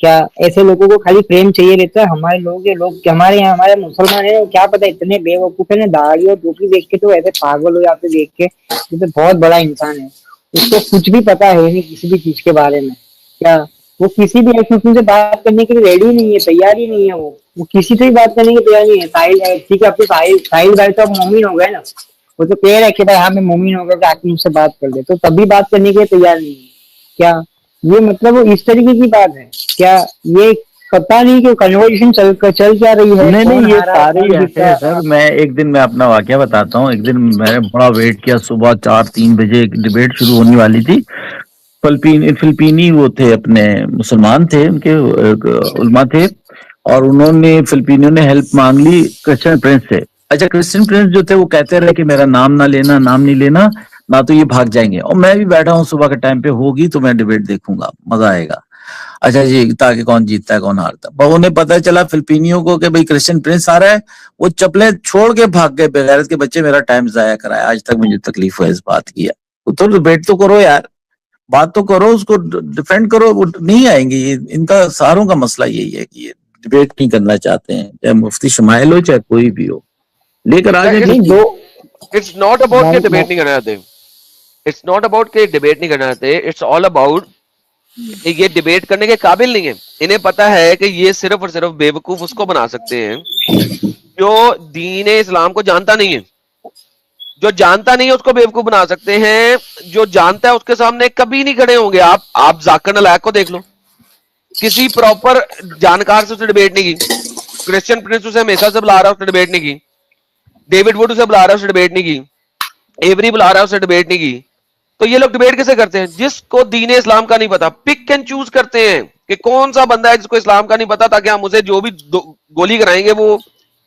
کیا ایسے لوگوں کو خالی فریم چاہیے رہتا ہے؟ ہمارے لوگ یہ لوگ ہمارے یہاں ہمارے مسلمان ہیں کیا پتا اتنے بے وقوف ہے نا، داڑھی اور ٹوپی دیکھ کے تو ایسے پاگل ہو جاتے دیکھ کے، یہ تو بہت بڑا انسان ہے، اس کو کچھ بھی پتا ہے نہیں کسی بھی چیز کے بارے میں. کیا وہ کسی بھی ایک مسلم سے بات کرنے کے لیے ریڈی نہیں ہے، تیار ہی نہیں ہے، وہ کسی سے بھی بات کرنے کی تیار نہیں ہے. ساحل ہے ٹھیک ہے، آپ کو ساحل بھائی تو اب مومن ہو گئے نا، وہ تو کہہ رہے کہ بھائی ہاں میں مومن ہو گیا کہ آپ مجھ سے بات کر لے، تو تب بھی بات کرنے کے لیے تیار نہیں ہے. کیا یہ مطلب وہ اس طریقے کی بات ہے کیا؟ یہ پتا نہیں کہ کنورسیشن چل کیا رہی ہے، نہیں کون نہیں، یہ ہارا سارے کون ہی ایسے جیتا. ہیں سر. میں ایک دن میں اپنا واقعہ بتاتا ہوں. ایک دن میں نے بڑا ویٹ کیا، صبح 4-3 بجے ایک ڈبیٹ شروع ہونے والی تھی. فلپینی وہ تھے، اپنے مسلمان تھے، ان کے علماء تھے، اور انہوں نے فلپینیوں نے ہیلپ مانگ لی کرسچن پرنس سے. اچھا، کرسچن پرنس جو تھے وہ کہتے رہے کہ میرا نام نہ لینا، نام نہیں لینا، نہ تو یہ بھاگ جائیں گے. اور میں بھی بیٹھا ہوں، صبح کے ٹائم پہ ہوگی تو میں ڈبیٹ دیکھوں گا، مزہ آئے گا. اچھا جی، تاکہ کون جیتتا ہے کون ہارتا ہے. پر انہیں پتہ چلا فلپینیوں کو کہ بھئی کرسچن پرنس آ رہا ہے، وہ چپلیں چھوڑ کے بھاگ گئے بغیرت کے بچے. میرا ٹائم ضائع کرایا، آج تک مجھے تکلیف ہے اس بات کی. تو ڈبیٹ تو کرو یار، بات تو کرو، اس کو ڈیفینڈ کرو. وہ نہیں آئیں گے. ان کا ساروں کا مسئلہ یہی ہے کہ یہ ڈبیٹ نہیں کرنا چاہتے ہیں، چاہے مفتی شمائل ہو چاہے کوئی بھی ہو. لے کر آ جائیں نہیں دو اٹس ناٹ اباؤٹ کہ ڈبیٹ نہیں کرنا چاہتے، اٹس ناٹ اباؤٹ کہ ڈبیٹ نہیں کرنا چاہتے، اٹس آل اباؤٹ یہ ڈبیٹ کرنے کے قابل نہیں ہے. انہیں پتا ہے کہ یہ صرف اور صرف بے وقوف اس کو بنا سکتے ہیں جو دین اسلام کو جانتا نہیں ہے. جو جانتا نہیں ہے اس کو بے وقوف بنا سکتے ہیں، جو جانتا ہے اس کے سامنے کبھی نہیں کھڑے ہوں گے. آپ ذاکر نالائق کو دیکھ لو، کسی پراپر جانکار سے اسے ڈبیٹ نہیں کی. کرسچن پرنس اسے ہمیشہ سے بلا رہا ہے، اس نے ڈبیٹ نہیں کی. ڈیوڈ ووڈ اسے بلا رہا ہے، اسے ڈبیٹ نہیں کی. ایوری بلا رہا ہے، اسے ڈبیٹ نہیں کی. تو یہ لوگ ڈبیٹ کیسے کرتے ہیں؟ جس کو دین اسلام کا نہیں پتا، پک اینڈ چوز کرتے ہیں کہ کون سا بندہ ہے جس کو اسلام کا نہیں پتا، تاکہ ہم اسے جو بھی گولی کرائیں گے وہ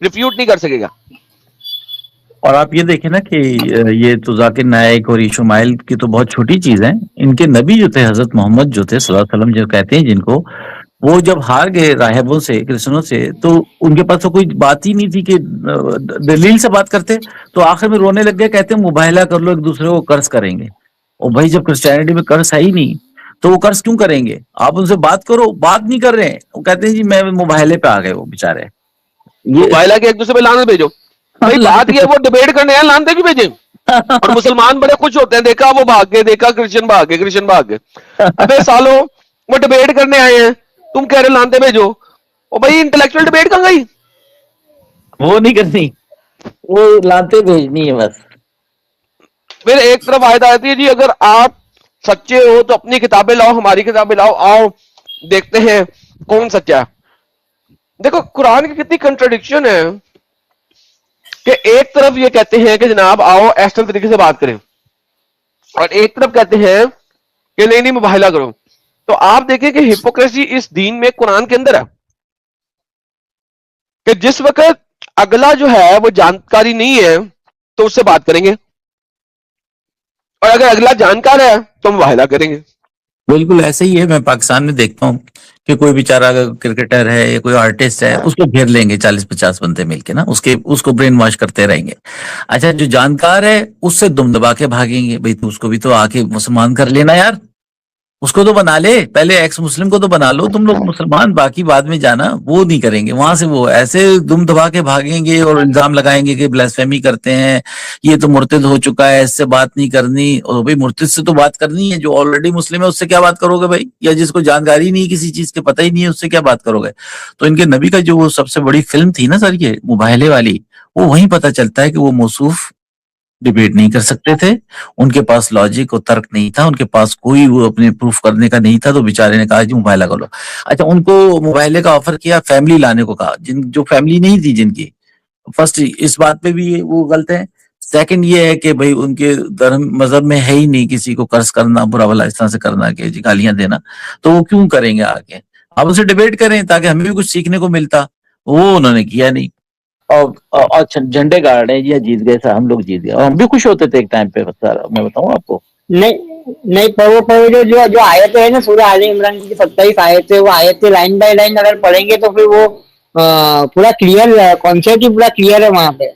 ریفیوٹ نہیں کر سکے گا. اور آپ یہ دیکھیں نا کہ یہ تو ذاکر نائک اور شمائل کی تو بہت چھوٹی چیز ہے. ان کے نبی جو تھے حضرت محمد جو تھے صلی اللہ علیہ وسلم جو کہتے ہیں جن کو، وہ جب ہار گئے راہبوں سے، کرسچنوں سے، تو ان کے پاس تو کوئی بات ہی نہیں تھی کہ دلیل سے بات کرتے. تو آخر میں رونے لگ گئے، کہتے ہیں مباہلہ کر لو، ایک دوسرے کو قرض کریں گے. اور بھائی جب کرسچینٹی میں قرض ہے ہی نہیں تو وہ قرض کیوں کریں گے؟ آپ ان سے بات کرو، بات نہیں کر رہے ہیں. وہ کہتے ہیں جی میں مباہلے پہ آ گئے وہ بےچارے. موبائل کے ایک دوسرے پہ لانت بھیجو. بھائی بات یہ ہے وہ ڈبیٹ کرنے ہیں، لانتے کیوں بھیجیں؟ اور مسلمان بڑے خوش ہوتے ہیں، دیکھا وہ بھاگ گئے، دیکھا کرسچن بھاگ گئے، کرسچن بھاگ گئے. ابے سالو، وہ ڈبیٹ کرنے آئے ہیں، تم کہہ رہے لانتے بھیجو. او بھائی انٹلیکچوئل ڈبیٹ کہاں گئی؟ وہ نہیں کرنی، وہ لانتے بھیجنی ہے بس. پھر ایک طرف آیت آتی ہے جی اگر آپ سچے ہو تو اپنی کتابیں لاؤ، ہماری کتابیں لاؤ، آؤ دیکھتے ہیں کون سچا ہے. دیکھو قرآن کی کتنی کنٹراڈکشن ہے کہ ایک طرف یہ کہتے ہیں کہ جناب آؤ ایسٹل طریقے سے بات کریں، اور ایک طرف کہتے ہیں کہ نہیں مباہلہ کرو. تو آپ دیکھیں کہ ہپوکریسی اس دین میں قرآن کے اندر ہے کہ جس وقت اگلا جو ہے وہ جانکاری نہیں ہے تو اس سے بات کریں گے، اور اگر اگلا جانکار ہے تو مباہلہ کریں گے. بالکل ایسے ہی ہے. میں پاکستان میں دیکھتا ہوں کہ کوئی بیچارہ کرکٹر ہے یا کوئی آرٹسٹ ہے، اس کو گھیر لیں گے 40-50 بندے مل کے نا، اس کو برین واش کرتے رہیں گے. اچھا جو جانکار ہے اس سے دم دبا کے بھاگیں گے، بھئی تو اس کو بھی تو آ کے مسلمان کر لینا یار، اس کو تو بنا لے، پہلے ایکس مسلم کو تو بنا لو تم لوگ مسلمان، باقی بعد میں جانا. وہ نہیں کریں گے. وہاں سے وہ ایسے دم دبا کے بھاگیں گے اور الزام لگائیں گے کہ بلاسفیمی کرتے ہیں، یہ تو مرتد ہو چکا ہے، اس سے بات نہیں کرنی. اور بھئی مرتد سے تو بات کرنی ہے، جو آلریڈی مسلم ہے اس سے کیا بات کرو گے بھائی؟ یا جس کو جانکاری نہیں کسی چیز کے پتہ ہی نہیں ہے اس سے کیا بات کرو گے؟ تو ان کے نبی کا جو وہ سب سے بڑی فلم تھی نا سر یہ مباہلے والی، وہ وہیں پتہ چلتا ہے کہ وہ موصوف ڈیبیٹ نہیں کر سکتے تھے. ان کے پاس لاجک اور ترک نہیں تھا، ان کے پاس کوئی وہ اپنے پروف کرنے کا نہیں تھا. تو بیچارے نے کہا جی مباہلہ کر لو. اچھا ان کو مباہلے کا آفر کیا، فیملی لانے کو کہا، جو فیملی نہیں تھی جن کی. فرسٹ اس بات پہ بھی وہ غلط ہے. سیکنڈ یہ ہے کہ بھئی ان کے دھرم مذہب میں ہے ہی نہیں کسی کو قرض کرنا، برا بھلا اس طرح سے کرنا کہ جی گالیاں دینا. تو وہ کیوں کریں گے آگے؟ آپ ان سے ڈیبیٹ کریں تاکہ ہمیں بھی کچھ سیکھنے کو ملتا. وہ انہوں نے کیا نہیں. اور جھنڈے گاڑ رہے ہیں جی جیت گئے سر، ہم لوگ جیت گئے. اور ہم بھی خوش ہوتے تھے ایک ٹائم پہ سر، میں بتاؤں آپ کو. نہیں پر جو آیتیں ہیں نا سورہ آل عمران کی 27 آیتیں، وہ آیتیں لائن بائی لائن اگر پڑھیں گے تو پھر وہ پورا کلیئر کانسیپٹ ہی پورا کلیئر ہے. وہاں پہ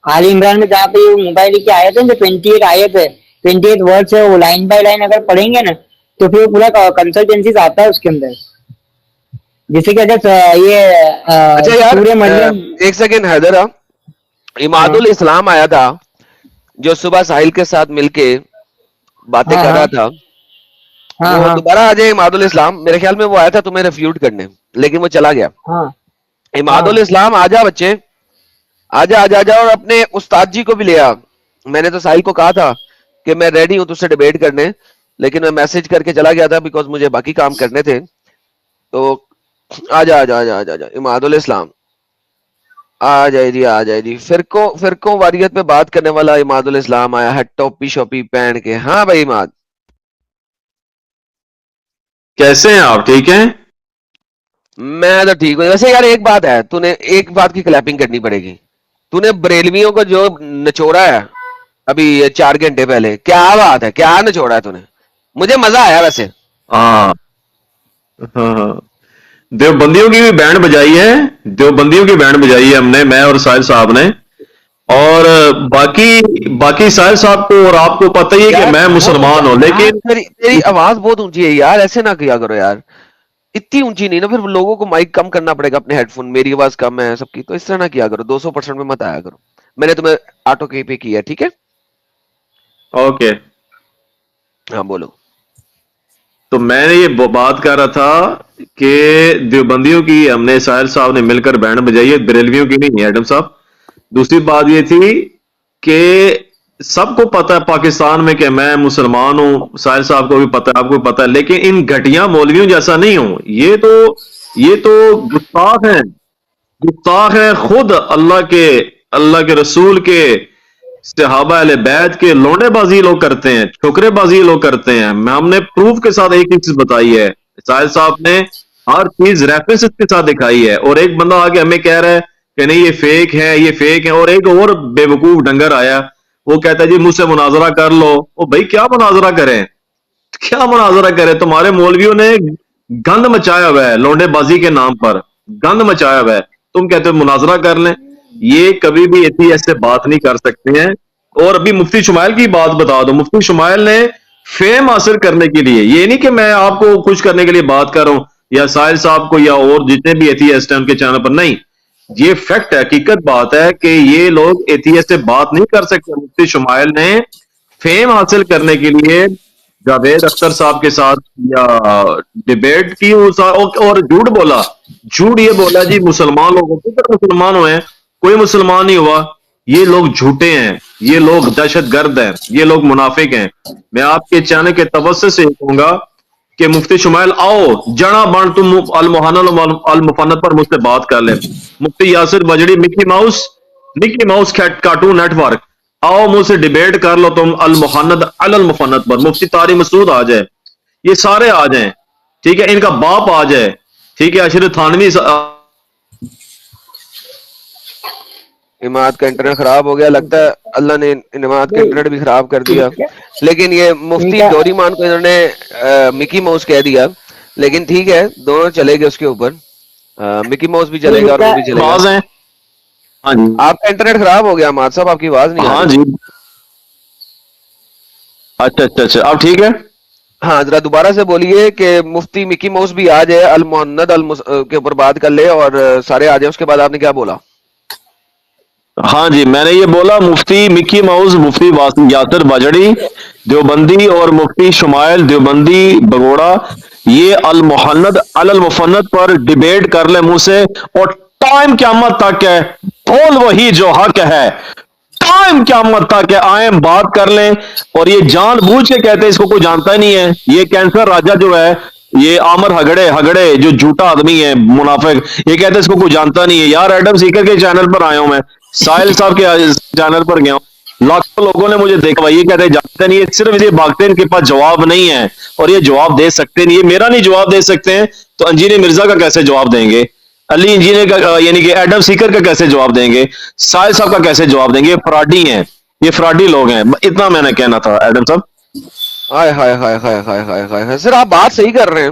آل عمران میں جہاں پہ موبائل کی آیت ہے جو 28 آیت ہے، 28 ورڈس ہے، وہ لائن بائی لائن اگر پڑھیں گے نا تو پھر پورا کنسلٹنسی آتا ہے اس کے اندر. جیسے کہ اگر یہ اچھا یار سورہ مریم، ایک سیکنڈ حیدر، اماد الاسلام آیا تھا جو صبح ساحل کے ساتھ مل کے باتیں کر رہا تھا، وہ دوبارہ آ جائے اماد الاسلام، میرے خیال میں وہ آیا تھا تمہیں ریفیوٹ کرنے لیکن وہ چلا گیا. اماد الاسلام آ جا بچے، آ جا اور اپنے استاد جی کو بھی لے آ. میں نے تو ساحل کو کہا تھا کہ میں ریڈی ہوں تجھ سے ڈیبیٹ کرنے، لیکن میں میسج کر کے چلا گیا تھا بیکاز مجھے باقی کام کرنے تھے. تو آ جا اماد الاسلام آ جائے جی. فرقوں واریت پہ بات کرنے والا اماد الاسلام آیا ہے ٹوپی شوپی پہن کے. ہاں بھائی اماد کیسے ہیں آپ؟ ٹھیک ہیں؟ میں تو ٹھیک ہوں. ویسے یار ایک بات ہے، تو نے ایک بات کی کلیپنگ کرنی پڑے گی. تو نے بریلویوں کو جو نچوڑا ہے ابھی 4 گھنٹے پہلے، کیا بات ہے، کیا نچوڑا ہے تو نے؟ مجھے مزہ آیا ویسے. ہاں دیوبندیوں کی بھی بینڈ بجائی ہے، دیوبندیوں کی بینڈ بجائی ہے ہم نے، میں اور ساحل صاحب نے. اور باقی ساحل صاحب کو اور آپ کو پتہ ہی ہے کہ میں مسلمان ہوں، لیکن تیری آواز بہت اونچی ہے یار، ایسے نہ کیا کرو یار. اتنی اونچی نہیں نا، پھر لوگوں کو مائک کم کرنا پڑے گا اپنے ہیڈ فون. میری آواز کم ہے سب کی، تو اس طرح نہ کیا کرو. 200% میں مت آیا کرو. میں نے تمہیں آٹو کے پہ کیا، ٹھیک ہے؟ اوکے. ہاں بولو. تو میں نے یہ بات کر رہا تھا کہ دیوبندیوں کی ہم نے ساحل صاحب نے مل کر بینڈ بجائی ہے، بریلویوں کی نہیں ہے ایڈم صاحب. دوسری بات یہ تھی کہ سب کو پتا ہے پاکستان میں کہ میں مسلمان ہوں، ساحل صاحب کو بھی پتا ہے، آپ کو بھی پتا ہے، لیکن ان گھٹیا مولویوں جیسا نہیں ہوں. یہ تو گستاخ ہیں خود اللہ کے رسول کے، صحابہ اہل بیت کے. لونڈے بازی لوگ کرتے ہیں، ٹھوکرے بازی لوگ کرتے ہیں. ہم نے پروف کے ساتھ ایک ہی چیز بتائی ہے، ساحل صاحب نے ہر چیز ریفرنس کے ساتھ دکھائی ہے. اور ایک بندہ آگے ہمیں کہہ رہا ہے کہ نہیں یہ فیک ہے، یہ فیک ہے. اور ایک اور بے وقوف ڈنگر آیا، وہ کہتا ہے جی مجھ سے مناظرہ کر لو. او بھائی کیا مناظرہ کریں؟ تمہارے مولویوں نے گند مچایا ہوا ہے لونڈے بازی کے نام پر، گند مچایا ہوا ہے. تم کہتے ہو مناظرہ کر لیں. یہ کبھی بھی ایسے بات نہیں کر سکتے ہیں. اور ابھی مفتی شمائل کی بات بتا دو. مفتی شمائل نے فیم حاصل کرنے کے لیے، یہ نہیں کہ میں آپ کو خوش کرنے کے لیے بات کر رہا ہوں یا ساحل صاحب کو یا اور جتنے بھی ایتھیسٹ ہیں ان کے چینل پر، نہیں، یہ فیکٹ ہے، حقیقت بات ہے کہ یہ لوگ ایتھیسٹ سے بات نہیں کر سکتے. مفتی شمائل نے فیم حاصل کرنے کے لیے جاوید اختر صاحب کے ساتھ یا ڈیبیٹ کی اور جھوٹ یہ بولا جی مسلمان لوگوں کی طرح مسلمان ہوئے ہیں. کوئی مسلمان نہیں ہوا. یہ لوگ جھوٹے ہیں، یہ لوگ دہشت گرد ہیں، یہ لوگ منافق ہیں. میں آپ کے چینل کے توسط سے کہوں گا کہ مفتی شمائل آؤ جڑا بن، تم المحنت المفنت پر مجھ سے بات کر لیں. مفتی یاسر بجڑی مکی ماؤس کارٹون نیٹ ورک، آؤ مجھ سے ڈیبیٹ کر لو تم المحنت المفنت پر. مفتی طارق مسعود آ جائے، یہ سارے آ جائیں، ٹھیک ہے، ان کا باپ آ جائے، ٹھیک ہے، اشرف تھانوی. اماد کا انٹرنیٹ خراب ہو گیا، لگتا ہے اللہ نے اماد کا انٹرنیٹ بھی خراب کر دیا. لیکن یہ مفتی ڈوری مان کو انہوں نے مکی ماؤس کہہ دیا، لیکن ٹھیک ہے دونوں چلے گئے اس کے اوپر. مکی ماؤس بھی چلے گا اور وہ بھی چلے گا. ہاں جی آپ کا انٹرنیٹ خراب ہو گیا اماد صاحب، آپ کی آواز نہیں آ ہاں رہی. جی اچھا اب ٹھیک ہے. ہاں ذرا دوبارہ سے بولیے کہ مفتی مکی ماؤس بھی آ جائے، المحنت کے اوپر بات کر لے اور سارے آ جائیں. اس کے بعد آپ نے کیا بولا؟ ہاں جی میں نے یہ بولا مفتی مکی ماؤس، مفتی یاسر بجڑی دیوبندی اور مفتی شمائل دیوبندی بگوڑا، یہ المحنت المفنت پر ڈیبیٹ کر لے مجھ سے. اور ٹائم قیامت تک ہے، بول وہی جو حق ہے. ٹائم قیامت تک ہے، آئیں بات کر لیں. اور یہ جان بوجھ کے کہتے ہیں اس کو کوئی جانتا ہی نہیں ہے. یہ کینسر راجہ جو ہے، یہ عامر ہگڑے جو جھوٹا آدمی ہے منافق، یہ کہتے ہیں اس کو کوئی جانتا نہیں ہے. یار ایڈم سیکر کے چینل پر آیا ہوں، میں ساحل صاحب کے چینل پر گیا ہوں، لاکھوں لوگوں نے مجھے دیکھا. یہ کہتے ہیں جانتے نہیں، یہ صرف یہ بھاگتے ان کے پاس جواب نہیں ہے اور یہ جواب دے سکتے نہیں. یہ میرا نہیں جواب دے سکتے ہیں تو انجینئر مرزا کا کیسے جواب دیں گے؟ علی انجینئر کا یعنی کہ ایڈم سیکر کا کیسے جواب دیں گے؟ ساحل صاحب کا کیسے جواب دیں گے؟ یہ فراڈی ہیں، یہ فراڈی لوگ ہیں. اتنا میں نے کہنا تھا ایڈم صاحب. ہائے ہائے ہائے ہائے ہائے ہائے ہائے. سر آپ بات صحیح کر رہے ہیں،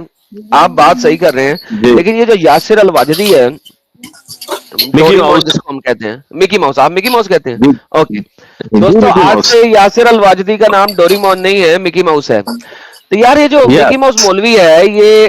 آپ بات صحیح کر رہے ہیں، جی لیکن یہ جو یاسر الواجدی ہے، مکی ڈوری ماؤس. ماؤس جس کو ہم کہتے ہیں، مکی ماؤس، آپ مکی ماؤس کہتے ہیں؟ جی اوکے جی دوستو، مکی آج ماؤس. سے یاسر الواجدی کا نام ڈوری مون نہیں ہے، مکی ماؤس ہے. تو یار یہ جو یا مکی ماؤس مولوی ہے، یہ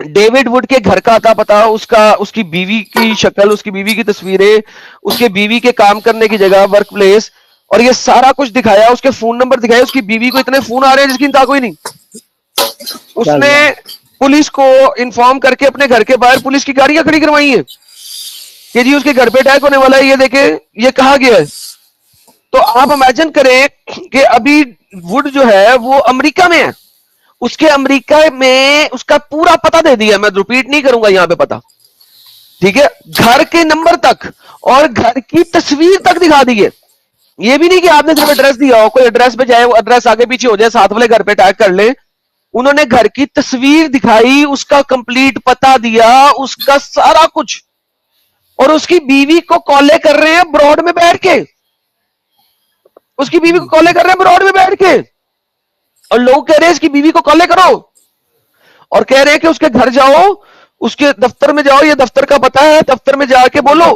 ڈیوڈ وڈ کے گھر کا اتا پتا، اس کی بیوی کی شکل، اس کی بیوی کی تصویریں، اس کے بیوی کے کام کرنے کی جگہ، ورک پلیس، اور یہ سارا کچھ دکھایا، اس کے فون نمبر دکھایا. اس کی بیوی کو اتنے فون آ رہے ہیں جس کی انتہا کوئی نہیں. اس نے پولیس کو انفارم کر کے اپنے گھر کے باہر پولیس کی گاڑیاں کھڑی کروائی ہیں کہ جی اس کے گھر پہ اٹیک ہونے والا ہے، یہ دیکھیں یہ کہا گیا ہے. تو آپ امیجن کریں کہ ابھی وڈ جو ہے وہ امریکہ میں ہے، اس کے امریکہ میں اس کا پورا پتہ دے دیا، میں ریپیٹ نہیں کروں گا یہاں پہ پتہ، ٹھیک ہے، گھر کے نمبر تک اور گھر کی تصویر تک دکھا دی ہے. یہ بھی نہیں کہ آپ نے صرف ایڈریس دیا ہو، کوئی ایڈریس پہ جائے، وہ ایڈریس آگے پیچھے ہو جائے، ساتھ والے گھر پہ اٹیک کر لے. انہوں نے گھر کی تصویر دکھائی، اس کا کمپلیٹ پتہ دیا، اس کا سارا کچھ، اور اس کی بیوی کو کالے کر رہے ہیں براڈ میں بیٹھ کے، اس کی بیوی کو کالے کر رہے ہیں براڈ میں بیٹھ کے، اور لوگ کہہ رہے ہیں اس کی بیوی کو کالے کرو، اور کہہ رہے ہیں کہ اس کے گھر جاؤ، اس کے دفتر میں جاؤ، یہ دفتر کا پتہ ہے، دفتر میں جا کے بولو،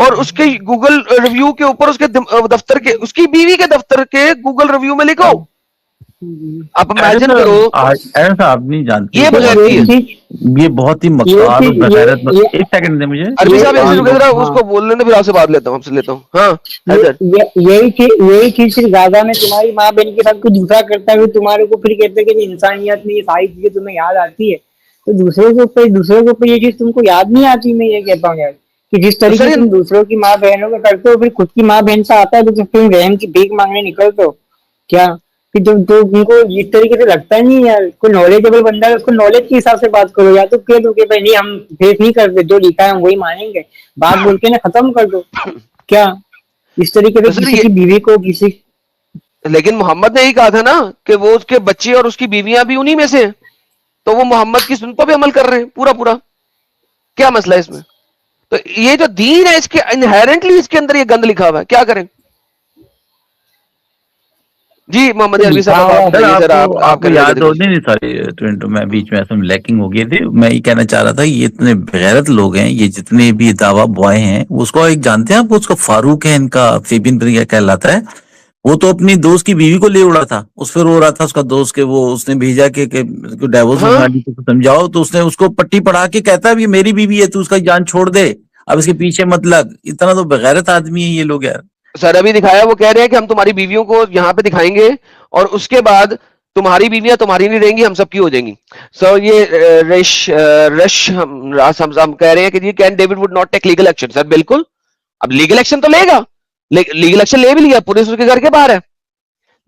اور اس کے گوگل ریویو کے اوپر اس کے دفتر کے، اس کی بیوی کے دفتر کے گوگل ریویو میں لکھو. آپ امیجن کرو ایسا آپ نہیں جانتے، یہ بغیرتی ہے. یہ بہت ہی مکار اور بغیرت. ایک سیکنڈ دیں مجھے. عربی صاحب ایسے رکے ذرا، اس کو بولنے دے، پھر آپ سے بات لیتا ہوں، آپ سے لیتا ہوں. ہاں یہی چیز صرف غازہ میں تمہاری ماں بہن کے ساتھ کوئی دوسرا کرتا ہے، تمہارے کو پھر کہتے ہیں کہ انسانیت میں یہ ساری چیزیں تمہیں یاد آتی ہے، تو دوسروں کے اوپر یہ چیز تم کو یاد نہیں آتی. میں یہ کہتا ہوں یار کہ جس طریقے سے تم دوسروں کی ماں بہنوں کا کرتے ہو، پھر خود کی ماں بہن سے آتا ہے تو تم رحم کی بھیک مانگنے نکلتے ہو کیا؟ کہ تم تو ان کو اس طریقے سے لگتا ہے نہیں یار، کوئی نالجبل بندہ ہے اس کو نالج کے حساب سے بات کرو، یا تو کہہ دو کہ بھائی نہیں ہم فیس نہیں کرتے، جو لکھا ہے ہم وہی مانیں گے، بات بول کے نا ختم کر دو. کیا اس طریقے سے کسی کی بیوی کو کسی، لیکن محمد نے ہی کہا تھا نا کہ وہ اس کے بچے اور اس کی بیویاں بھی انہی میں سے ہیں، تو وہ محمد کی سنتوں پہ عمل کر رہے ہیں پورا پورا. کیا مسئلہ ہے اس میں؟ تو یہ جو دین ہے اس کے انہیرنٹلی اس کے اندر یہ گند لکھا ہوا ہے، کیا کریں؟ جی محمد عربی صاحب آپ بتائیے ذرا، آپ کو یاد ہو نہیں ساری میں بیچ میں ایسا لیکنگ ہو گئی تھی. میں یہ کہنا چاہ رہا تھا یہ اتنے بغیرت لوگ ہیں، یہ جتنے بھی دعویٰ بوائے ہیں، اس کو ایک جانتے ہیں آپ، اس کو فاروق ہے ان کا، فیبین پر کیا کہلاتا ہے، وہ تو اپنی دوست کی بیوی کو لے اڑا تھا، اس پہ رو رہا تھا اس کا دوست کہ وہ اس نے بھیجا کہ ڈائیورس سمجھاؤ، تو اس نے اس کو پٹی پڑھا کے کہتا ہے یہ میری بیوی ہے تو اس کا جان چھوڑ دے، اب اس کے پیچھے مت لگ. اتنا تو بغیرت آدمی ہے یہ لوگ یار. سر ابھی دکھایا، وہ کہہ رہے ہیں کہ ہم تمہاری بیویوں کو یہاں پہ دکھائیں گے اور اس کے بعد تمہاری بیویاں تمہاری نہیں رہیں گی، ہم سب کی ہو جائیں گی. سو یہ ہم کہہ رہے ہیں کہ جی can David would not take legal action. Sir بالکل، اب لیگل ایکشن تو لے گا، لیگل ایکشن لے بھی لیا، پولیس اس کے گھر کے باہر ہے،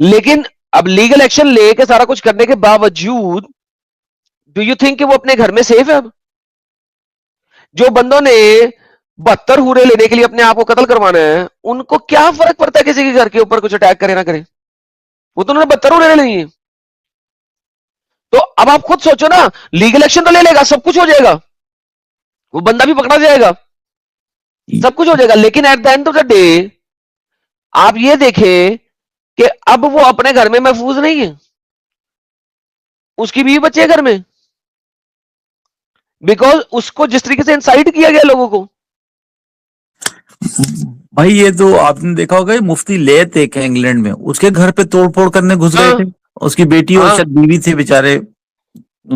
لیکن اب لیگل ایکشن لے کے سارا کچھ کرنے کے باوجود ڈو یو تھنک کہ وہ اپنے گھر میں سیف ہے؟ اب جو بندوں نے 72 ہورے لینے کے لیے اپنے آپ کو قتل کروانا ہے، ان کو کیا فرق پڑتا ہے کسی کے گھر کے اوپر کچھ اٹیک کرے نہ کرے؟ وہ تو انہوں نے 72 ہورے لے لیے. تو اب آپ خود سوچو نا، لیگل ایکشن تو لے لے گا، سب کچھ ہو جائے گا، وہ بندہ بھی پکڑا جائے گا، سب کچھ ہو جائے گا، لیکن at the end of the day آپ یہ دیکھیں کہ اب وہ اپنے گھر میں محفوظ نہیں ہے، اس کی بیوی بچے گھر میں، بیکاز اس کو جس طریقے سے انسائٹ کیا گیا لوگوں کو. بھائی یہ تو آپ نے دیکھا ہوگا، مفتی لیت ایک ہے انگلینڈ میں، اس کے گھر پہ توڑ پھوڑ کرنے گھس گئے تھے، اس کی بیٹی اور شاید بیوی تھے بیچارے،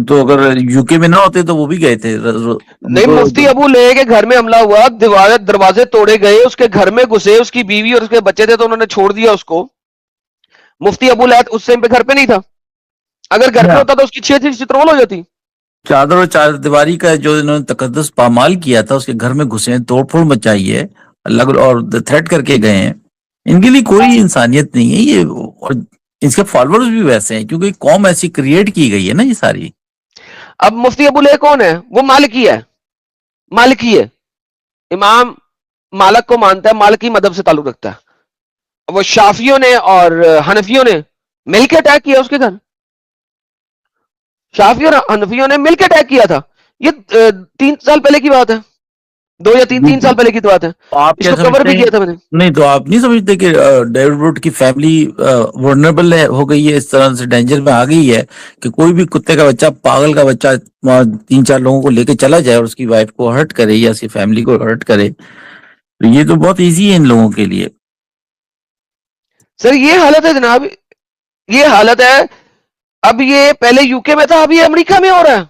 تو اگر یو کے میں نہ ہوتے تو وہ بھی گئے تھے. نہیں، مفتی ابو لے کے گھر میں حملہ ہوا، دروازے توڑے گئے، اس کے گھر میں گھسے، اس کی بیوی اور اس کے بچے تھے تو انہوں نے چھوڑ دیا اس کو. مفتی ابو لیت اس ٹائم پہ گھر پہ نہیں تھا، اگر گھر پہ ہوتا تو اس کی 6 چترول ہو جاتی. چادر اور چار دیواری کا جو انہوں نے تقدس پامال کیا تھا، اس کے گھر میں گھسے ہیں، توڑ پھوڑ مچائی ہے اور تھریٹ کر کے گئے ہیں. ان کے لیے کوئی انسانیت نہیں ہے یہ، اور اس کے فالوورز بھی ویسے ہیں کیونکہ قوم ایسی کریٹ کی گئی ہے نا یہ ساری. اب مفتی ابو لے کون ہے؟ وہ مالکی ہے، مالکی ہے، امام مالک کو مانتا ہے، مالکی مذہب سے تعلق رکھتا ہے. وہ شافیوں نے اور حنفیوں نے مل کے اٹیک کیا اس کے گھر، شافیوں اور حنفیوں نے مل کے اٹیک کیا تھا. یہ 3 سال پہلے کی بات ہے، 2 یا 3 سال پہلے کی بات ہے. آپ اس کیا کو کور سمجھتے بھی ہیں؟ کیا تھا میں نے. نہیں تو آپ نہیں سمجھتے کہ ڈیوڈ وڈ کی فیملی ورنریبل ہو گئی ہے، اس طرح سے ڈینجر میں آ گئی ہے کہ کوئی بھی کتے کا بچہ، پاگل کا بچہ 3-4 لوگوں کو لے کے چلا جائے اور اس کی وائف کو ہرٹ کرے یا اس کی فیملی کو ہرٹ کرے، تو یہ تو بہت ایزی ہے ان لوگوں کے لیے. سر یہ حالت ہے جناب، یہ حالت ہے. اب یہ پہلے یو کے میں تھا، اب یہ امریکہ میں ہو رہا ہے.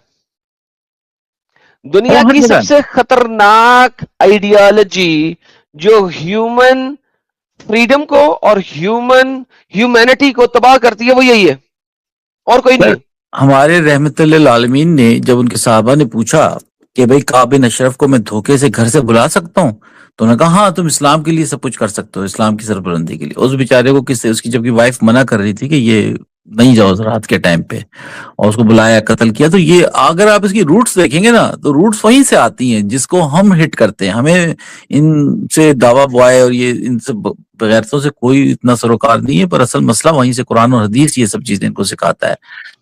دنیا ہر کی جگہ سب سے خطرناک آئیڈیالوجی جو ہیومن فریڈم کو اور ہیومینٹی کو تباہ کرتی ہے وہ یہی ہے اور کوئی نہیں ہے. ہمارے رحمت للعالمین نے جب ان کے صحابہ نے پوچھا کہ بھئی کعب بن اشرف کو میں دھوکے سے گھر سے بلا سکتا ہوں، تو انہوں نے کہا ہاں تم اسلام کے لیے سب کچھ کر سکتے ہو، اسلام کی سربلندی کے لیے. اس بیچارے کو اس کی جب کی وائف منع کر رہی تھی کہ یہ نہیں جاؤ رات کے ٹائم پہ، اور اس کو بلایا، قتل کیا. تو یہ اگر آپ اس کی روٹس دیکھیں گے نا تو روٹس وہیں سے آتی ہیں جس کو ہم ہٹ کرتے ہیں. ہمیں ان سے دعویٰ بوائے اور یہ ان سے بغیرتوں سے کوئی اتنا سروکار نہیں ہے، پر اصل مسئلہ وہیں سے قرآن اور حدیث یہ سب چیزیں ان کو سکھاتا ہے،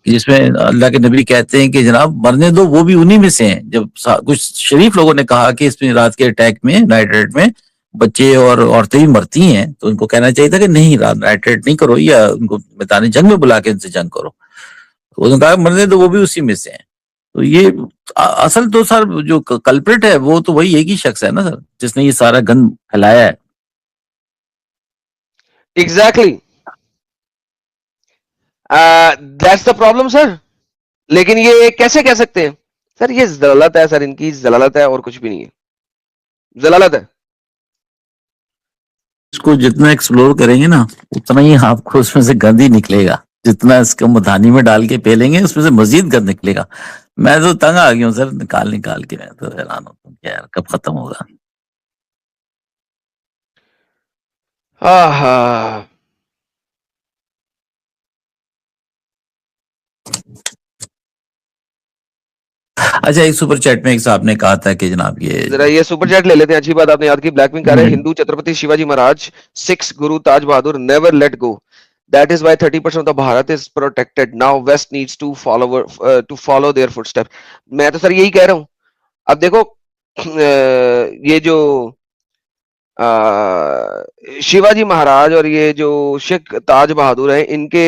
کہ جس میں اللہ کے نبی کہتے ہیں کہ جناب مرنے دو، وہ بھی انہی میں سے ہیں. جب کچھ شریف لوگوں نے کہا کہ اس میں رات کے اٹیک میں، نائٹ رائڈ میں بچے اور عورتیں بھی مرتی ہیں، تو ان کو کہنا چاہیے تھا کہ نہیں نائٹ رائڈ نہیں کرو، یا ان کو میدان جنگ میں بلا کے ان سے جنگ کرو. تو انہوں نے کہا مرنے دو، وہ بھی اسی میں سے ہیں. تو یہ اصل تو سر جو کلپریٹ ہے وہ تو وہی ایک ہی شخص ہے نا سر، جس نے یہ سارا گند پھیلایا ہے. Exactly that's the problem sir. لیکن یہ کیسے کہہ سکتے ہیں سر؟ یہ ضلالت ہے سر، ان کی ضلالت ہے اور کچھ بھی نہیں ہے، ضلالت ہے. اس کو جتنا ایکسپلور کریں گے نا اتنا ہی آپ کو اس میں سے گند ہی نکلے گا. جتنا اس کو مدھانی میں ڈال کے پھیلیں گے اس میں سے مزید گند نکلے گا. میں تو تنگ آ گیا ہوں سر، نکال کے میں تو حیران ہوتا ہوں کہ یار کب ختم ہوگا. ہاں اچھا، ایک سپر چیٹ میں ایک صاحب نے کہا تھا کہ جناب ذرا یہ سپر چیٹ لے لیتے ہیں. اچھی بات آپ نے یاد کی. بلیک ونگ کہہ رہے ہیں ہندو Chhatrapati Shivaji Maharaj 6 Guru Tegh Bahadur never let go. That is why 30% of the Bharat is protected. Now West needs to follow their footsteps. میں تو سر یہی کہہ رہا ہوں. اب دیکھو یہ جو شیواجی مہاراج اور یہ جو شیخ تاج بہادر ہیں، ان کے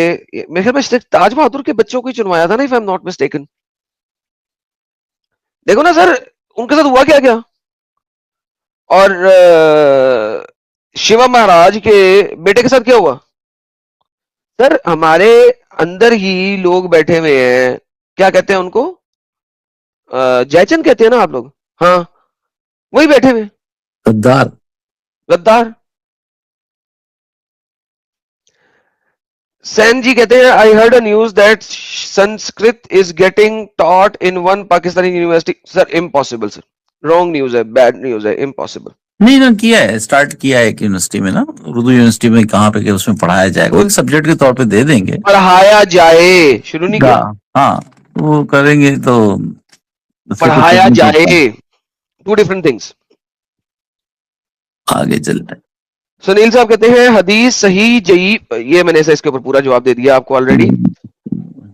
میرے خیال میں تاج بہادر کے بچوں کو ہی چنوایا تھا نا، if I'm not mistaken. دیکھو نا سر ان کے ساتھ ہوا کیا کیا. اور شیوا مہاراج کے بیٹے کے ساتھ کیا ہوا. سر ہمارے اندر ہی لوگ بیٹھے ہوئے ہیں، کیا کہتے ہیں ان کو، جے چند کہتے ہیں نا آپ لوگ، ہاں وہی بیٹھے ہوئے غدار. سین جی کہتے ہیں I heard a news that Sanskrit is getting taught in one Pakistani university. Sir impossible sir, wrong news ہے، بیڈ نیوز ہے، امپاسبل. نہیں نا، کیا ہے، اسٹارٹ کیا ہے ایک یونیورسٹی میں نا، اردو یونیورسٹی میں کہاں پہ کہ اس میں پڑھایا جائے گا، وہ ایک سبجیکٹ کے طور پہ دے دیں گے، پڑھایا جائے، شروع نہیں کیا، ہاں وہ کریں گے تو پڑھایا جائے. Two different things. آگے چل رہے. سنیل صاحب کہتے ہیں حدیث صحیح ضعیف، یہ میں نے اس کے اوپر پورا جواب دے دیا آپ کو آلریڈی.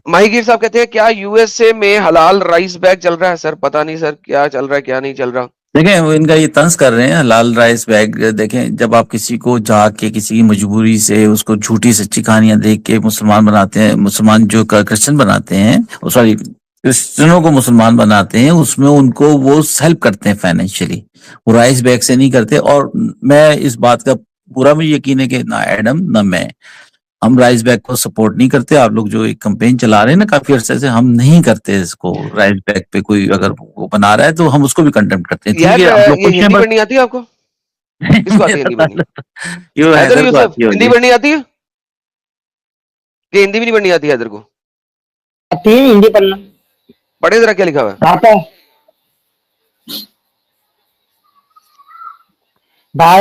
ماہی گیر صاحب کہتے ہیں کیا یو ایس اے میں حلال رائس بیگ چل رہا ہے؟ سر پتہ نہیں سر کیا چل رہا ہے کیا نہیں چل رہا. دیکھیں وہ ان کا یہ طنز کر رہے ہیں حلال رائس بیگ. دیکھیں جب آپ کسی کو جا کے کسی کی مجبوری سے اس کو جھوٹی سچی کہانیاں دیکھ کے مسلمان بناتے ہیں، مسلمان جو کرسچن بناتے ہیں، سوری کرسچنوں کو مسلمان بناتے ہیں، اس میں ان کو وہ ہیلپ کرتے ہیں فائنینشلی، وہ رائس بیگ سے نہیں کرتے. اور میں اس بات کا پورا مجھے یقین ہے کہ نہ ایڈم نہ میں، ہم رائس بیگ کو سپورٹ نہیں کرتے. آپ لوگ جو ایک کمپین چلا رہے ہیں نا کافی عرصے سے، ہم نہیں کرتے اس کو. رائس بیگ پہ کوئی اگر وہ بنا رہا ہے تو ہم اس کو بھی کنڈیم کرتے ہیں. ٹھیک یار ہے ہم لوگ یہ خوش ہیں ہندی بس. پڑھنی آتی ہے آپ کو؟ کس کو آتی ہے ہندی پڑھنی؟ یہ حیدر حیدر کو یوسف آتی ہندی ہوگی. پڑھنی آتی ہے کہ ہندی بھی نہیں پڑھنی آتی ہے حیدر کو؟ آتی ہے ہندی پڑھنا، پڑھے ذرا کیا لکھا ہوا ہے. آتا ہے.